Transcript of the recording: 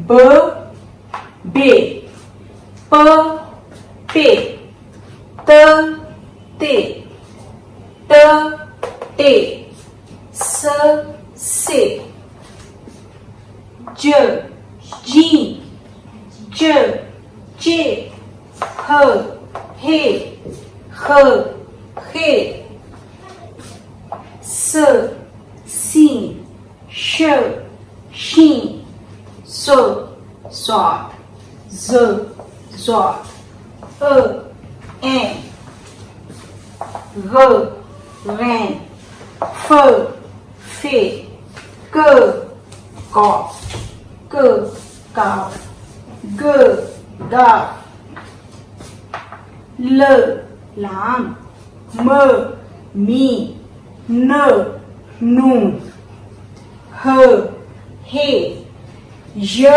ब बे प पे त ते ट टे स से ज जी ज चे ह हे ह हे स सी श शी स स्वात ज स्वात N g ren f fe g cough g cough g gaf l lam m mi n nu h he j